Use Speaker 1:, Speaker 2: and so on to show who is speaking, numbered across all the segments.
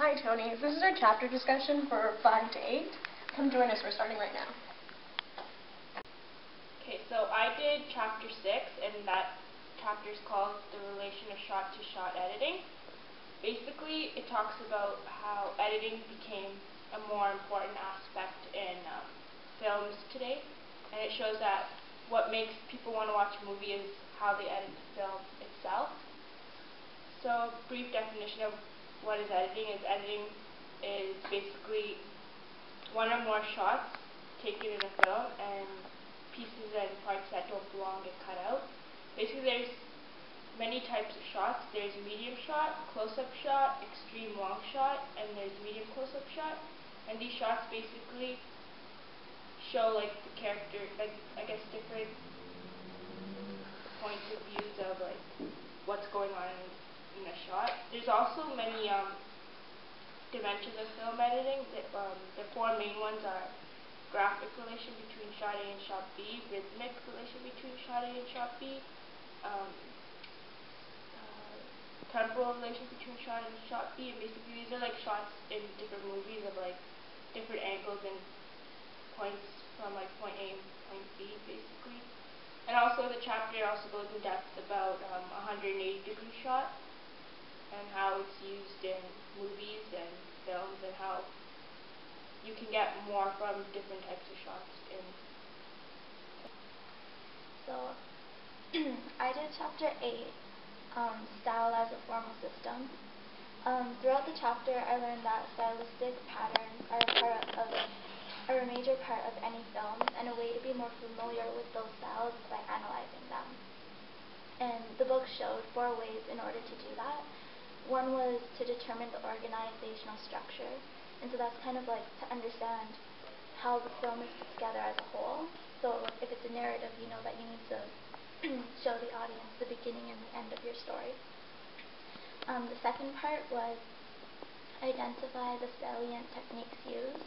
Speaker 1: Hi Tony, this is our chapter discussion for 5 to 8. Come join us, we're starting right now.
Speaker 2: Okay, so I did chapter 6, and that chapter is called The Relation of Shot-to-Shot Editing. Basically, it talks about how editing became a more important aspect in films today, and it shows that what makes people want to watch a movie is how they edit the film itself. So, brief definition of what is editing is basically one or more shots taken in a film and pieces and parts that don't belong get cut out. Basically, there's many types of shots. There's medium shot, close-up shot, extreme long shot, and there's medium close-up shot. And these shots basically show like the character, like I guess different points of views of like what's going on in a shot. There's also many dimensions of film editing. The four main ones are graphic relation between shot A and shot B, rhythmic relation between shot A and shot B, temporal relation between shot A and shot B, and basically these are like shots in different movies of like different angles and points from like point A and point B basically. And also the chapter also goes in depth about 180-degree shot and how it's used in movies and films and how you can get more from different types of shots in.
Speaker 3: So I did chapter 8, style as a formal system. Throughout the chapter I learned that stylistic patterns are a major part of any film, and a way to be more familiar with those styles is by analyzing them. And the book showed 4 ways in order to do that. One was to determine the organizational structure, and so that's kind of like to understand how the film is put together as a whole. So if it's a narrative, you know that you need to show the audience the beginning and the end of your story. The second part was identify the salient techniques used.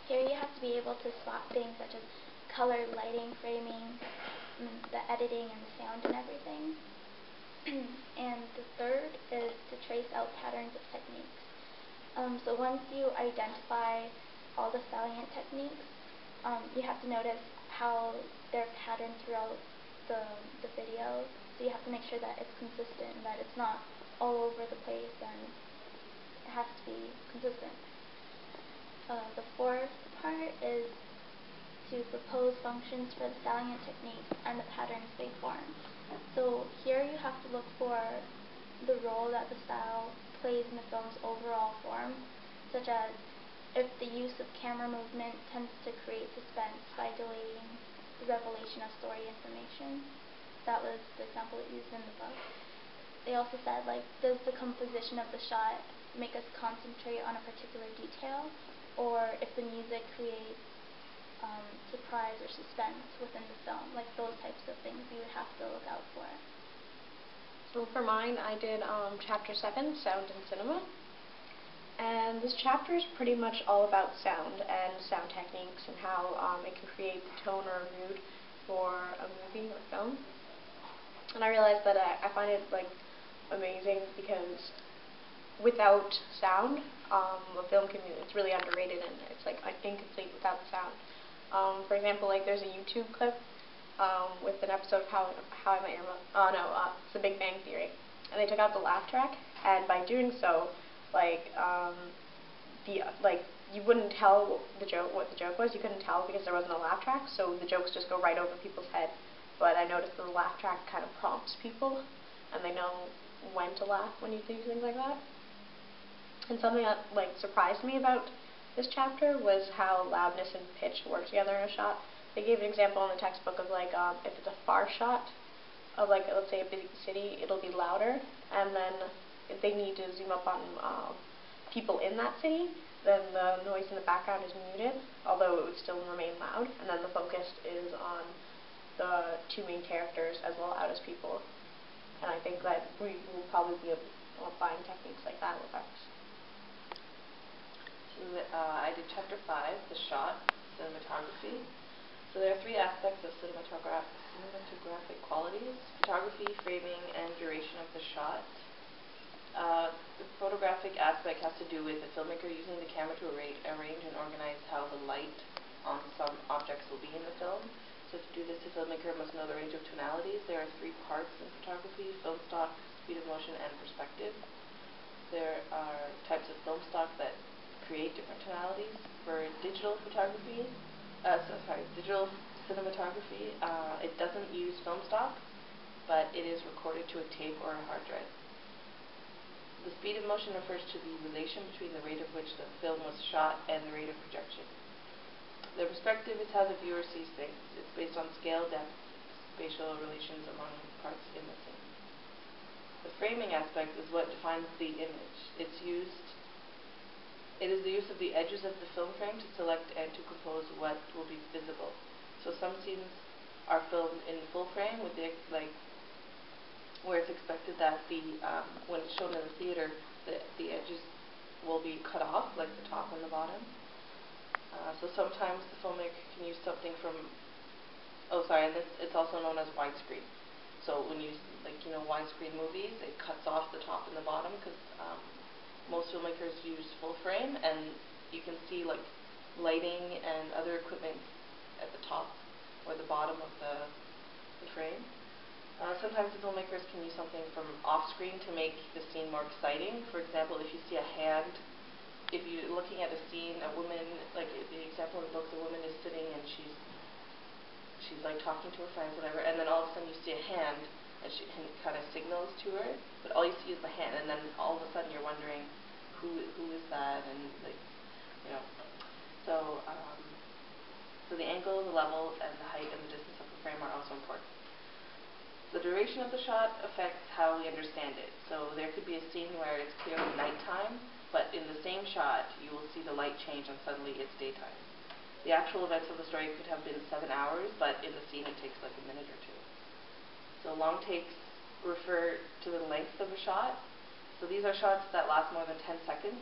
Speaker 3: Here you have to be able to spot things such as color, lighting, framing, the editing and the sound and everything. And the third is to trace out patterns of techniques. So once you identify all the salient techniques, you have to notice how they're patterned throughout the video. So you have to make sure that it's consistent and that it's not all over the place, and it has to be consistent. The fourth part is to propose functions for the salient techniques and the patterns they form. So here you have to look for the role that the style plays in the film's overall form, such as if the use of camera movement tends to create suspense by delaying the revelation of story information. That was the example it used in the book. They also said, like, does the composition of the shot make us concentrate on a particular detail, or if the music creates surprise or suspense within the film, like those types of things you would have to look out for.
Speaker 1: So for mine, I did chapter 7, sound in cinema. And this chapter is pretty much all about sound and sound techniques and how it can create the tone or a mood for a movie or film. And I realized that I find it like amazing because without sound, a film it's really underrated, and it's like incomplete without sound. For example, like there's a YouTube clip with an episode of How I Met Your Mother. It's The Big Bang Theory, and they took out the laugh track, and by doing so, you wouldn't tell what the joke was. You couldn't tell because there wasn't a laugh track, so the jokes just go right over people's head. But I noticed that the laugh track kind of prompts people, and they know when to laugh when you do things like that. And something that surprised me about this chapter was how loudness and pitch work together in a shot. They gave an example in the textbook of if it's a far shot of let's say a busy city, it'll be louder, and then if they need to zoom up on people in that city, then the noise in the background is muted, although it would still remain loud, and then the focus is on the 2 main characters as well out as people. And I think that we will probably be applying techniques like that with ours.
Speaker 4: I did chapter 5, the shot, cinematography. So there are 3 aspects of cinematographic qualities: photography, framing, and duration of the shot. The photographic aspect has to do with the filmmaker using the camera to arrange and organize how the light on some objects will be in the film. So to do this, the filmmaker must know the range of tonalities. There are 3 parts in photography: film stock, speed of motion, and perspective. There are types of film stock that create different tonalities. For digital photography, digital cinematography, it doesn't use film stock, but it is recorded to a tape or a hard drive. The speed of motion refers to the relation between the rate at which the film was shot and the rate of projection. The perspective is how the viewer sees things. It's based on scale, depth, spatial relations among parts in the scene. The framing aspect is what defines the image. It is the use of the edges of the film frame to select and to compose what will be visible. So some scenes are filmed in full frame with where it's expected that when it's shown in the theater, the edges will be cut off, like the top and the bottom. So sometimes the filmmaker can use something from, and it's also known as widescreen. So when you widescreen movies, it cuts off the top and the bottom because most filmmakers use full frame, and you can see like lighting and other equipment at the top or the bottom of the frame. Sometimes the filmmakers can use something from off-screen to make the scene more exciting. For example, if you see a hand, if you're looking at a scene, a woman, like the example in the book, the woman is sitting and she's like talking to her friends, whatever, and then all of a sudden you see a hand, and she kind of signals to her, but all you see is the hand, and then all of a sudden you're wondering who is that, and so the angle, the level, and the height and the distance of the frame are also important. The duration of the shot affects how we understand it. So there could be a scene where it's clearly nighttime, but in the same shot you will see the light change and suddenly it's daytime. The actual events of the story could have been 7 hours, but in the scene it takes like a minute or 2. So long takes refer to the length of a shot. So these are shots that last more than 10 seconds,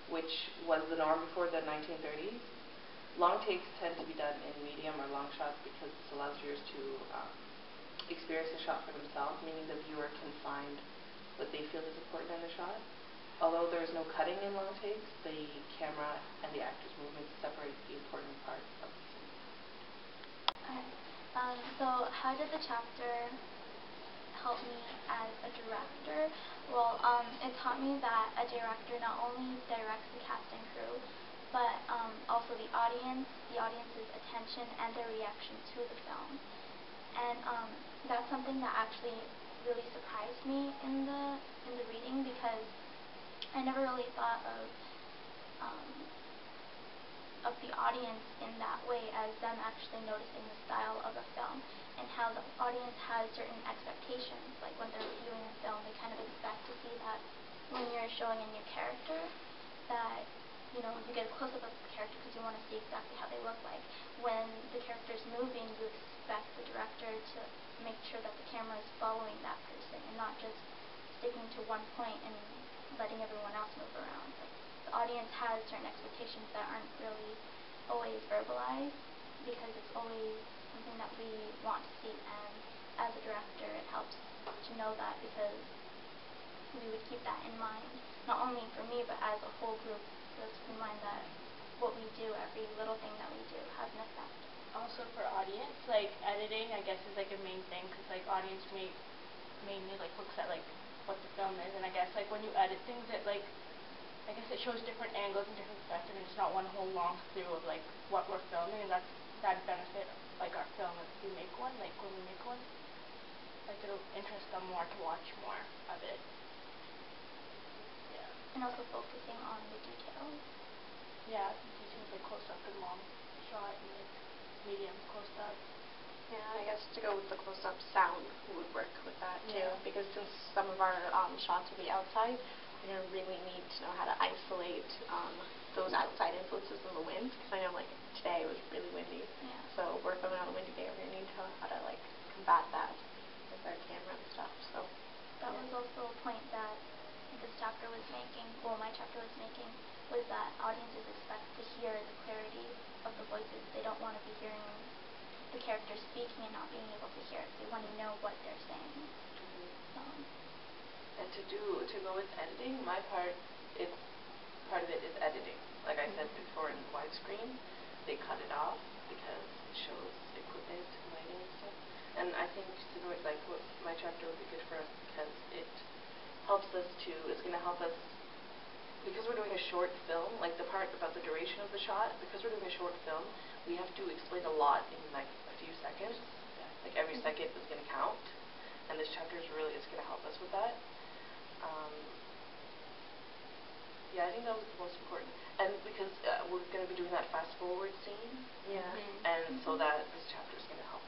Speaker 4: which was the norm before the 1930s. Long takes tend to be done in medium or long shots because this allows viewers to experience the shot for themselves, meaning the viewer can find what they feel is important in the shot. Although there is no cutting in long takes, the camera and the actor's movements separate the important part of the scene.
Speaker 3: So how did the chapter help me as a director? Well, it taught me that a director not only directs the cast and crew, but also the audience's attention and their reaction to the film. And that's something that actually really surprised me in the reading, because I never really thought of the audience in that way, as them actually noticing the style of a film and how the audience has certain expectations. Like when they're viewing a film, they kind of expect to see that when you're showing in your character, that you get a close-up of the character because you want to see exactly how they look like. When the character's moving, you expect the director to make sure that the camera is following that person and not just sticking to one point and letting everyone else move around. Like, the audience has certain expectations that aren't really always verbalized, because it's always something that we want to see, and as a director it helps to know that, because we would keep that in mind, not only for me but as a whole group. Let's keep in mind that what we do, every little thing that we do, has an effect.
Speaker 2: Also for audience, like editing, I guess, is like a main thing, because like audience mainly like looks at like what the film is, and I guess like when you edit things, it like, I guess it shows different angles and different perspectives, and it's not one whole long through of like what we're filming, and that benefit like our film if we make one, like when we make one, like it'll interest them more to watch more of it.
Speaker 3: And also focusing on the details.
Speaker 2: Yeah, details like close up and long shot and like medium close up.
Speaker 1: Yeah, I guess to go with the close-up, sound would work with that too,
Speaker 2: Yeah.
Speaker 1: because since some of our shots will be outside, we're going to really need to know how to isolate those outside influences in the wind, because I know like today it was really windy.
Speaker 3: Yeah.
Speaker 1: So we're filming on a windy day, we're going to need to know how to like combat that with our camera and stuff. So
Speaker 3: that was also a point that this chapter was making, well, my chapter was making, was that audiences expect to hear the clarity of the voices. They don't want to be hearing the characters speaking and not being able to hear it. They want to know what they're saying.
Speaker 4: And to go with editing, part of it is editing. Like I said before, in widescreen, they cut it off because it shows equipment, lighting and stuff. And I think like what my chapter would be good for us because it helps us it's going to help us, because we're doing a short film, like the part about the duration of the shot, because we're doing a short film, we have to explain a lot in like a few seconds. Like every second is going to count. And this chapter is going to help us with that. Yeah, I think that was the most important. And because we're going to be doing that fast forward scene.
Speaker 1: Yeah.
Speaker 4: And so that this chapter is going to help